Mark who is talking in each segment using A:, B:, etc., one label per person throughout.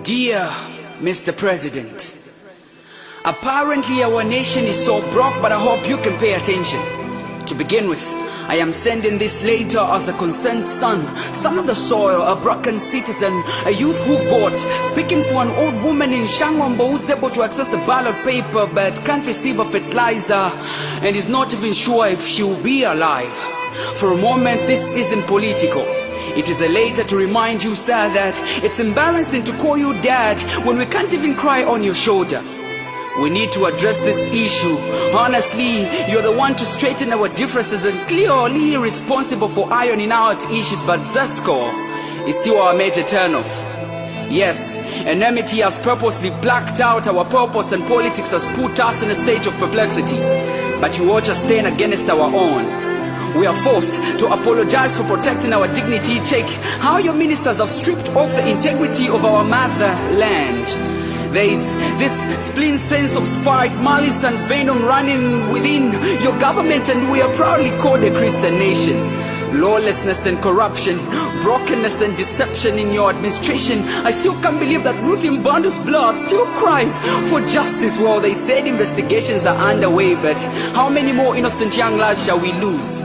A: Dear Mr. President, apparently our nation is so broke, but I hope you can pay attention. To begin with, I am sending this letter as a concerned son of the soil, a broken citizen, a youth who votes, speaking for an old woman in CHAGWA who's able to access the ballot paper but can't receive a fertilizer and is not even sure if she will be alive. For a moment, this isn't political. It is a letter to remind you, sir, that it's embarrassing to call you dad when we can't even cry on your shoulder. We need to address this issue. Honestly, you're the one to straighten our differences and clearly responsible for ironing out issues, but Zasco is still our major turnoff. Yes, enmity has purposely blacked out our purpose and politics has put us in a state of perplexity. But you watch us stand against our own. We are forced to apologize for protecting our dignity. Check how your ministers have stripped off the integrity of our motherland. There is this spleen sense of spite, malice and venom running within your government, and we are proudly called a Christian nation. Lawlessness and corruption, brokenness and deception in your administration. I still can't believe that Ruth Mbandu's blood still cries for justice. Well, they said investigations are underway, but how many more innocent young lives shall we lose?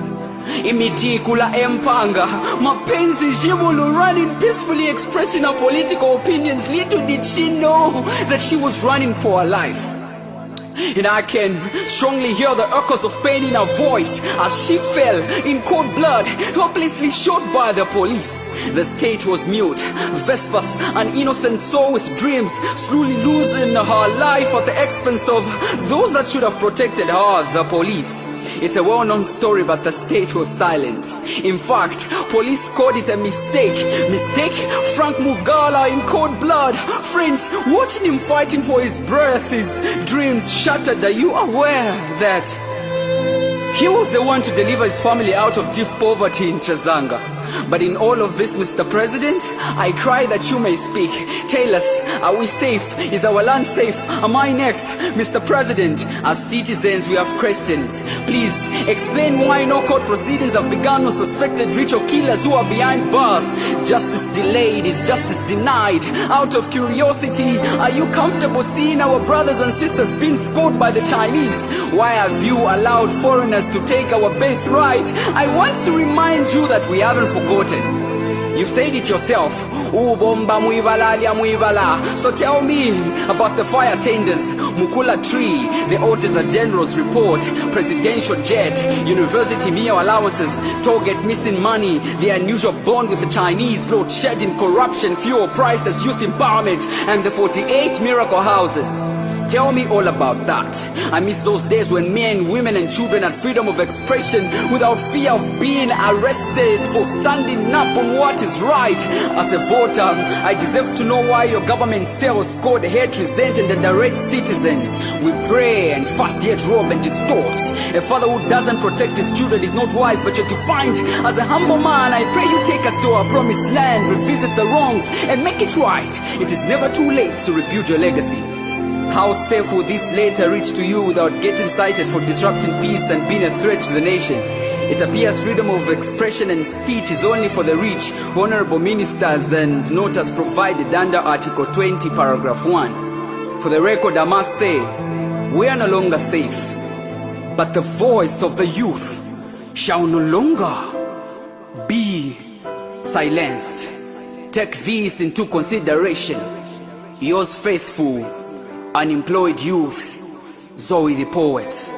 A: Imitikula empanga, mapenzi jibulu running peacefully expressing her political opinions. Little did she know that she was running for her life. And I can strongly hear the echoes of pain in her voice as she fell in cold blood, helplessly shot by the police. The state was mute. Vespers, an innocent soul with dreams, slowly losing her life at the expense of those that should have protected her, the police. It's a well-known story, but the state was silent. In fact, police called it a mistake. Mistake? Frank Mugala in cold blood. Friends, watching him fighting for his breath, his dreams shattered. Are you aware that he was the one to deliver his family out of deep poverty in Chazanga? But in all of this, Mr. President, I cry that you may speak. Tell us, are we safe? Is our land safe? Am I next? Mr. President, as citizens, we have questions. Please, explain why no court proceedings have begun on suspected ritual killers who are behind bars. Justice delayed, is justice denied? Out of curiosity, are you comfortable seeing our brothers and sisters being scored by the Chinese? Why have you allowed foreigners to take our birthright? I want to remind you that we haven't forgotten. You said it yourself. Ubomba muibala muibala. So tell me about the fire tenders, Mukula tree, the Auditor General's report, presidential jet, university meal allowances, target missing money, the unusual bond with the Chinese, load shedding, corruption, fuel prices, youth empowerment, and the 48 miracle houses. Tell me all about that. I miss those days when men, women and children had freedom of expression without fear of being arrested for standing up on what is right. As a voter, I deserve to know why your government sells code hate, resent and direct citizens. We pray and fast yet rob and distort. A father who doesn't protect his children is not wise, but you're defined as a humble man. I pray you take us to our promised land, revisit the wrongs and make it right. It is never too late to rebuild your legacy. How safe will this letter reach to you without getting cited for disrupting peace and being a threat to the nation? It appears freedom of expression and speech is only for the rich, honorable ministers, and not as provided under Article 20, Paragraph 1. For the record, I must say, we are no longer safe, but the voice of the youth shall no longer be silenced. Take this into consideration. Yours faithful, unemployed youth, Zoe the poet.